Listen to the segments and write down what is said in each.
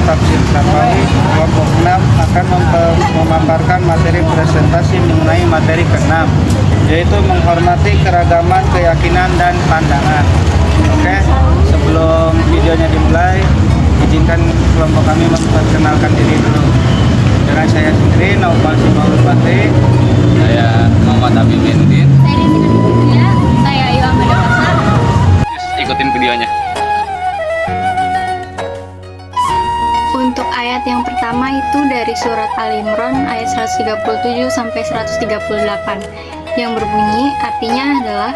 Tafsir Syafawi. Kelompok 6 akan memaparkan materi presentasi mengenai materi ke-6, yaitu menghormati keragaman keyakinan dan pandangan. Oke, sebelum videonya dimulai, izinkan kelompok kami memperkenalkan diri dulu. Dengan saya sendiri, Naufal Simaul Fatih. Saya Muhammad Habib Bendin. Saya Ayu Ahmad Pasar. Ikutin videonya. Untuk ayat yang pertama itu dari surat Al-Imran ayat 137 sampai 138 yang berbunyi, artinya adalah,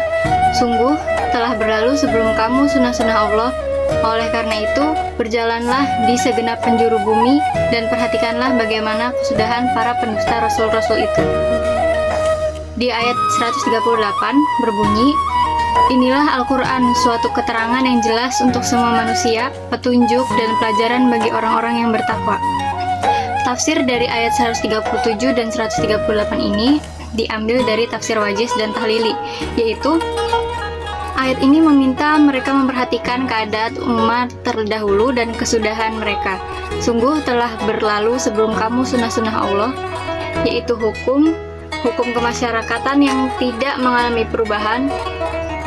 sungguh telah berlalu sebelum kamu sunnah-sunnah Allah. Oleh karena itu, berjalanlah di segenap penjuru bumi dan perhatikanlah bagaimana kesudahan para pendusta rasul-rasul itu. Di ayat 138 berbunyi, inilah Al-Quran, suatu keterangan yang jelas untuk semua manusia, petunjuk dan pelajaran bagi orang-orang yang bertakwa. Tafsir dari ayat 137 dan 138 ini diambil dari tafsir Wajiz dan Tahlili, yaitu ayat ini meminta mereka memperhatikan keadaan umat terdahulu dan kesudahan mereka. Sungguh telah berlalu sebelum kamu sunnah-sunnah Allah, yaitu hukum kemasyarakatan yang tidak mengalami perubahan,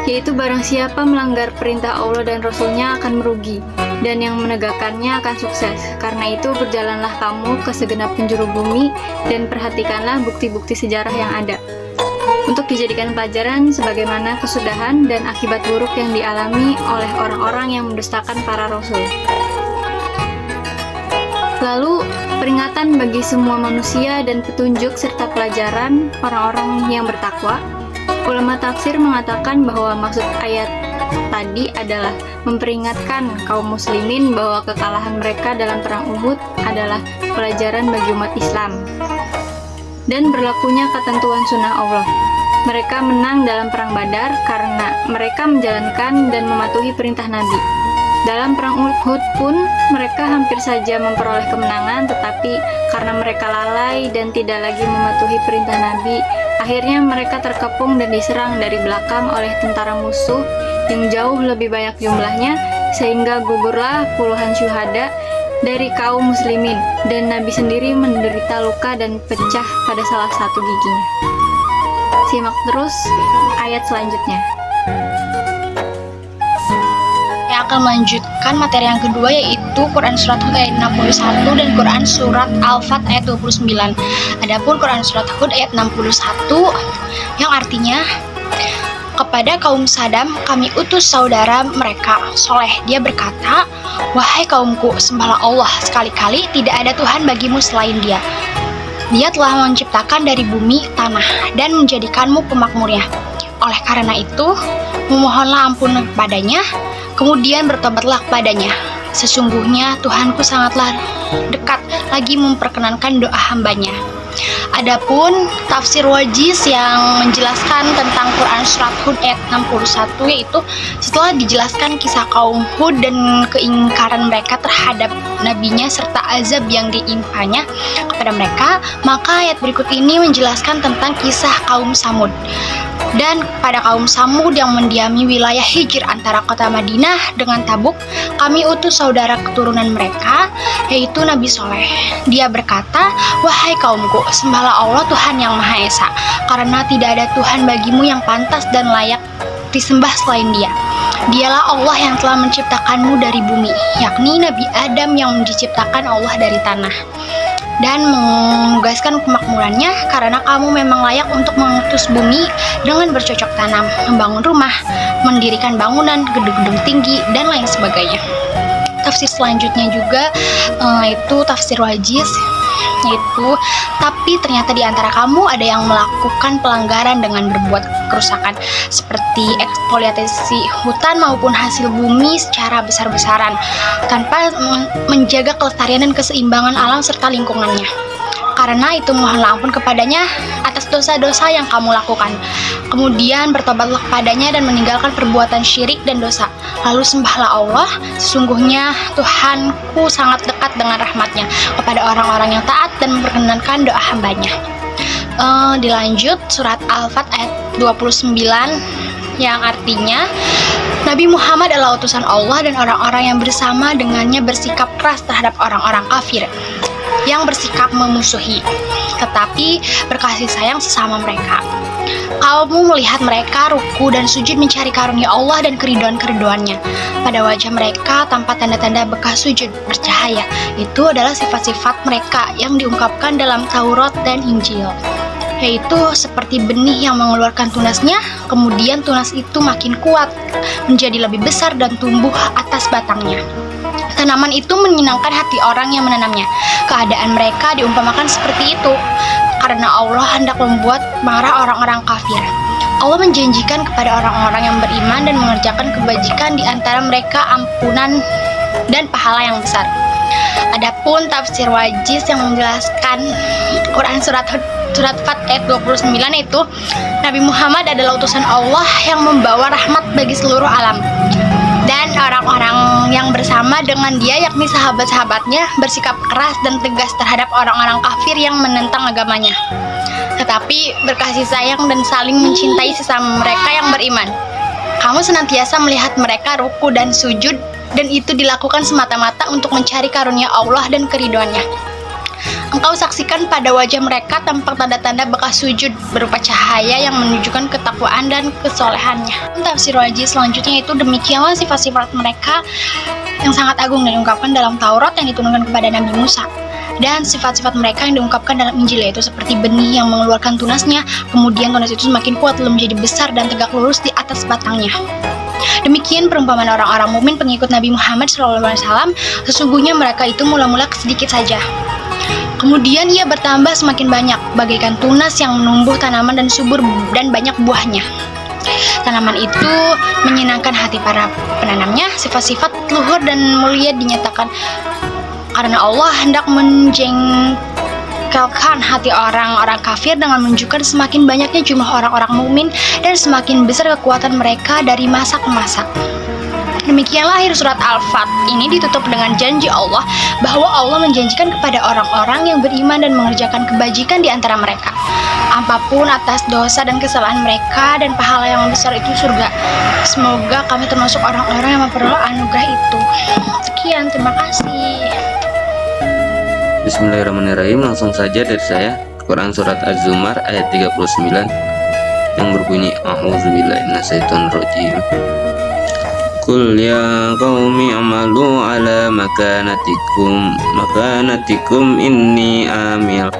yaitu barang siapa melanggar perintah Allah dan Rasul-Nya akan merugi, dan yang menegakkannya akan sukses. Karena itu berjalanlah kamu ke segenap penjuru bumi dan perhatikanlah bukti-bukti sejarah yang ada, untuk dijadikan pelajaran sebagaimana kesudahan dan akibat buruk yang dialami oleh orang-orang yang mendustakan para rasul. Lalu, peringatan bagi semua manusia dan petunjuk serta pelajaran orang-orang yang bertakwa. Ulama tafsir mengatakan bahwa maksud ayat tadi adalah memperingatkan kaum muslimin bahwa kekalahan mereka dalam perang Uhud adalah pelajaran bagi umat Islam dan berlakunya ketentuan sunnah Allah. Mereka menang dalam perang Badar karena mereka menjalankan dan mematuhi perintah Nabi. Dalam perang Uhud pun mereka hampir saja memperoleh kemenangan, tetapi karena mereka lalai dan tidak lagi mematuhi perintah Nabi, akhirnya mereka terkepung dan diserang dari belakang oleh tentara musuh yang jauh lebih banyak jumlahnya, sehingga gugurlah puluhan syuhada dari kaum muslimin, dan Nabi sendiri menderita luka dan pecah pada salah satu giginya. Simak terus ayat selanjutnya. Yang akan melanjutkan materi yang kedua, yaitu Quran Surat Hud ayat 61 dan Quran Surat Al-Fat ayat 29. Adapun Quran Surat Hud ayat 61 yang artinya, kepada kaum Sadam kami utus saudara mereka Soleh. Dia berkata, wahai kaumku, sembahlah Allah, sekali-kali tidak ada Tuhan bagimu selain Dia. Dia telah menciptakan dari bumi, tanah, dan menjadikanmu pemakmurnya. Oleh karena itu, memohonlah ampun kepadanya, kemudian bertobatlah kepadanya. Sesungguhnya Tuhanku sangatlah dekat lagi memperkenankan doa hambanya. Adapun tafsir Wajiz yang menjelaskan tentang Quran Surat Hud ayat 61, yaitu setelah dijelaskan kisah kaum Hud dan keingkaran mereka terhadap nabinya serta azab yang ditimpanya kepada mereka, maka ayat berikut ini menjelaskan tentang kisah kaum Samud. Dan pada kaum Samud yang mendiami wilayah hijr antara kota Madinah dengan Tabuk, kami utus saudara keturunan mereka, yaitu Nabi Soleh. Dia berkata, wahai kaumku, sembahlah Allah Tuhan yang Maha Esa, karena tidak ada Tuhan bagimu yang pantas dan layak disembah selain Dia. Dialah Allah yang telah menciptakanmu dari bumi, yakni Nabi Adam yang diciptakan Allah dari tanah, dan menugaskan kemakmurannya karena kamu memang layak untuk mengutus bumi dengan bercocok tanam, membangun rumah, mendirikan bangunan, gedung-gedung tinggi, dan lain sebagainya. Tafsir selanjutnya juga itu tafsir Wajiz, yaitu, tapi ternyata di antara kamu ada yang melakukan pelanggaran dengan berbuat kerusakan seperti eksploitasi hutan maupun hasil bumi secara besar-besaran tanpa menjaga kelestarian dan keseimbangan alam serta lingkungannya. Karena itu mohonlah ampun kepadanya atas dosa-dosa yang kamu lakukan. Kemudian bertobatlah kepadanya dan meninggalkan perbuatan syirik dan dosa. Lalu sembahlah Allah, sesungguhnya Tuhanku sangat dekat dengan rahmatnya kepada orang-orang yang taat dan memperkenankan doa hambanya. Dilanjut surat Al-Fat ayat 29 yang artinya Nabi Muhammad adalah utusan Allah dan orang-orang yang bersama dengannya bersikap keras terhadap orang-orang kafir yang bersikap memusuhi, tetapi berkasih sayang sesama mereka. Kamu melihat mereka ruku dan sujud mencari karunia Allah dan keriduan-keriduannya. Pada wajah mereka tanpa tanda-tanda bekas sujud bercahaya. Itu adalah sifat-sifat mereka yang diungkapkan dalam Taurat dan Injil, yaitu seperti benih yang mengeluarkan tunasnya, kemudian tunas itu makin kuat, menjadi lebih besar dan tumbuh atas batangnya. Tanaman itu menyenangkan hati orang yang menanamnya. Keadaan mereka diumpamakan seperti itu karena Allah hendak membuat marah orang-orang kafir. Allah menjanjikan kepada orang-orang yang beriman dan mengerjakan kebajikan di antara mereka ampunan dan pahala yang besar. Adapun tafsir Wajiz yang menjelaskan Quran surat Fat ayat 29 itu, Nabi Muhammad adalah utusan Allah yang membawa rahmat bagi seluruh alam. Dan orang-orang yang bersama dengan dia, yakni sahabat-sahabatnya, bersikap keras dan tegas terhadap orang-orang kafir yang menentang agamanya, tetapi berkasih sayang dan saling mencintai sesama mereka yang beriman. Kamu senantiasa melihat mereka ruku dan sujud, dan itu dilakukan semata-mata untuk mencari karunia Allah dan keriduannya. Engkau saksikan pada wajah mereka tampak tanda-tanda bekas sujud berupa cahaya yang menunjukkan ketakwaan dan kesolehannya. Tafsir Wajiz selanjutnya itu demikianlah sifat-sifat mereka yang sangat agung dan diungkapkan dalam Taurat yang diturunkan kepada Nabi Musa. Dan sifat-sifat mereka yang diungkapkan dalam Injil, yaitu seperti benih yang mengeluarkan tunasnya, kemudian tunas itu semakin kuat lalu menjadi besar dan tegak lurus di atas batangnya. Demikian perumpamaan orang-orang mukmin pengikut Nabi Muhammad SAW. Sesungguhnya mereka itu mula-mula sedikit saja, kemudian ia bertambah semakin banyak, bagaikan tunas yang menumbuh tanaman dan subur dan banyak buahnya. Tanaman itu menyenangkan hati para penanamnya. Sifat-sifat luhur dan mulia dinyatakan karena Allah hendak menjengkelkan hati orang-orang kafir dengan menunjukkan semakin banyaknya jumlah orang-orang mukmin dan semakin besar kekuatan mereka dari masa ke masa. Demikianlah akhir surat Al-Fat ini ditutup dengan janji Allah bahwa Allah menjanjikan kepada orang-orang yang beriman dan mengerjakan kebajikan di antara mereka, apapun atas dosa dan kesalahan mereka, dan pahala yang besar itu surga. Semoga kami termasuk orang-orang yang memperoleh anugerah itu. Sekian, terima kasih. Bismillahirrahmanirrahim. Langsung saja dari saya, Quran surat Az-Zumar ayat 39 yang berbunyi A'udzubillahi minasyaitonirrajim. Qul ya qaumi amalu ala makanatikum inni amil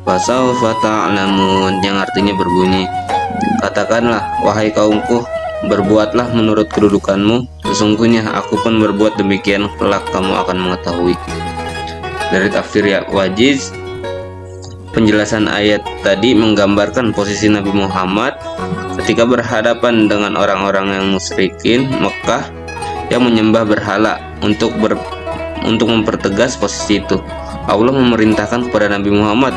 fasawfa ta'lamun, yang artinya berbunyi, katakanlah wahai kaumku, berbuatlah menurut kedudukanmu, sesungguhnya aku pun berbuat demikian, kelak kamu akan mengetahui. Dari tafsir Wajiz, penjelasan ayat tadi menggambarkan posisi Nabi Muhammad ketika berhadapan dengan orang-orang yang musyrikin Mekah yang menyembah berhala. Untuk mempertegas posisi itu, Allah memerintahkan kepada Nabi Muhammad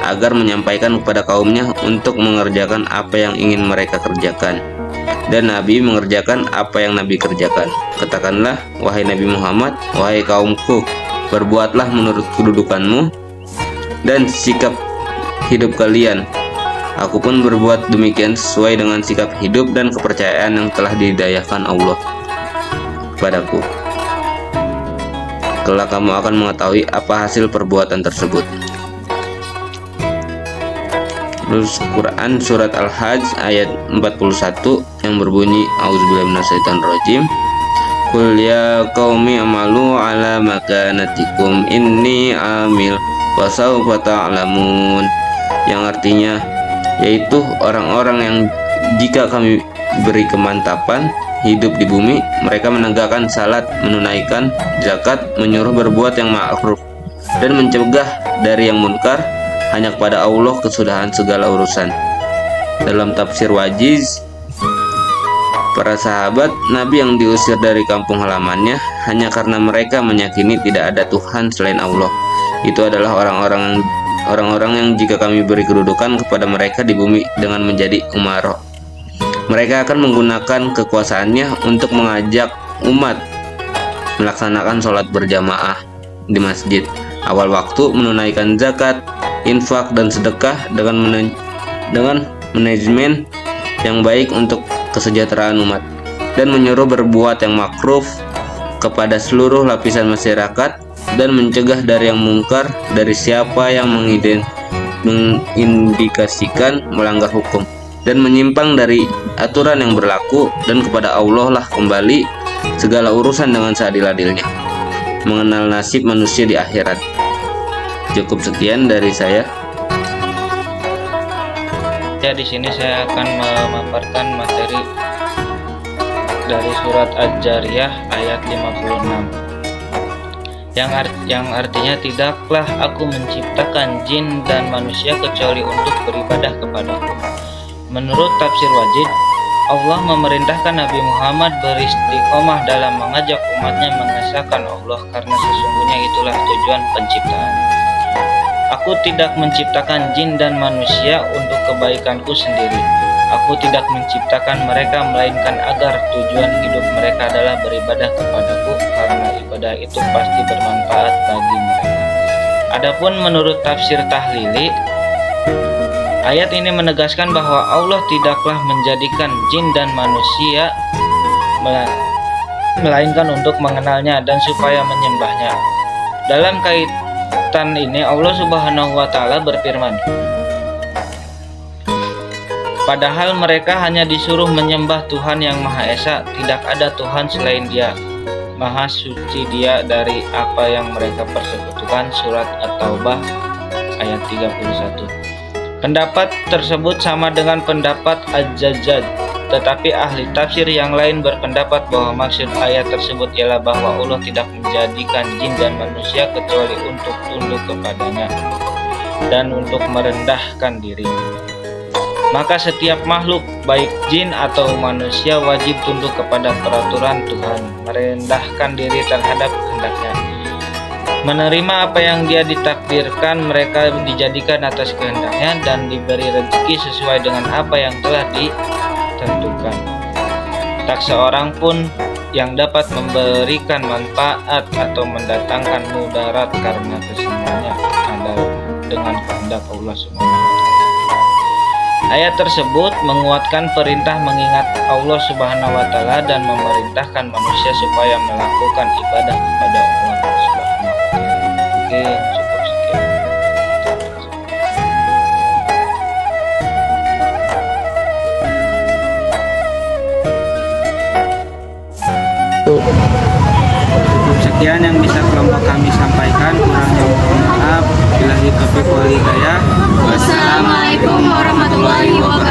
agar menyampaikan kepada kaumnya untuk mengerjakan apa yang ingin mereka kerjakan, dan Nabi mengerjakan apa yang Nabi kerjakan. Katakanlah wahai Nabi Muhammad, wahai kaumku, berbuatlah menurut kedudukanmu dan sikap hidup kalian. Aku pun berbuat demikian sesuai dengan sikap hidup dan kepercayaan yang telah dihidayahkan Allah kepadaku. Kelak kamu akan mengetahui apa hasil perbuatan tersebut. Terus Quran surat Al-Hajj ayat 41 yang berbunyi A'udzubillahi minasyaitonirrajim. Qul ya qaumi amalu ala makanatikum inni amil fasawfa ta'lamun, yang artinya yaitu orang-orang yang jika kami beri kemantapan hidup di bumi, mereka menegakkan salat, menunaikan zakat, menyuruh berbuat yang ma'ruf dan mencegah dari yang munkar, hanya kepada Allah kesudahan segala urusan. Dalam tafsir Wajiz, para sahabat Nabi yang diusir dari kampung halamannya hanya karena mereka meyakini tidak ada Tuhan selain Allah, itu adalah orang-orang yang jika kami beri kedudukan kepada mereka di bumi dengan menjadi umara, mereka akan menggunakan kekuasaannya untuk mengajak umat melaksanakan sholat berjamaah di masjid awal waktu, menunaikan zakat, infak dan sedekah dengan manajemen yang baik untuk kesejahteraan umat, dan menyuruh berbuat yang makruf kepada seluruh lapisan masyarakat, dan mencegah dari yang mungkar dari siapa yang mengindikasikan melanggar hukum dan menyimpang dari aturan yang berlaku, dan kepada Allah lah kembali segala urusan dengan seadil-adilnya, mengenal nasib manusia di akhirat. Cukup sekian dari saya. Ya, di sini saya akan memaparkan materi dari surat Al-Jariyah ayat 56 yang artinya, tidaklah aku menciptakan jin dan manusia kecuali untuk beribadah kepadaku. Menurut tafsir Wajid, Allah memerintahkan Nabi Muhammad beristiqomah dalam mengajak umatnya mengesahkan Allah, karena sesungguhnya itulah tujuan penciptaan. Aku tidak menciptakan jin dan manusia untuk kebaikanku sendiri. Aku tidak menciptakan mereka melainkan agar tujuan hidup mereka adalah beribadah kepadaku, karena ibadah itu pasti bermanfaat bagi mereka. Adapun menurut tafsir Tahlili, ayat ini menegaskan bahwa Allah tidaklah menjadikan jin dan manusia melainkan untuk mengenalnya dan supaya menyembahnya. Dalam kaitan ini Allah Subhanahu wa Ta'ala berfirman, padahal mereka hanya disuruh menyembah Tuhan yang Maha Esa, tidak ada Tuhan selain Dia. Maha suci Dia dari apa yang mereka persekutukan. Surat At-Taubah ayat 31. Pendapat tersebut sama dengan pendapat Az-Zajjaj, tetapi ahli tafsir yang lain berpendapat bahwa maksud ayat tersebut ialah bahwa Allah tidak menjadikan jin dan manusia kecuali untuk tunduk kepadanya dan untuk merendahkan diri. Maka setiap makhluk, baik jin atau manusia, wajib tunduk kepada peraturan Tuhan, merendahkan diri terhadap kehendaknya, menerima apa yang Dia ditakdirkan mereka dijadikan atas kehendaknya, dan diberi rezeki sesuai dengan apa yang telah ditentukan. Tak seorang pun yang dapat memberikan manfaat atau mendatangkan mudarat, karena kesemuanya adalah dengan kehendak Allah Subhanahu wa Ta'ala. Ayat tersebut menguatkan perintah mengingat Allah Subhanahu wa Ta'ala dan memerintahkan manusia supaya melakukan ibadah kepada Allah Subhanahu wa Ta'ala. Oke, cukup sekian. Cukup sekian yang bisa kelompok kami sampaikan, kurangnya mohon maaf. Billahi taufiq wal hidayah. Wassalamualaikum warahmatullahi wabarakatuh.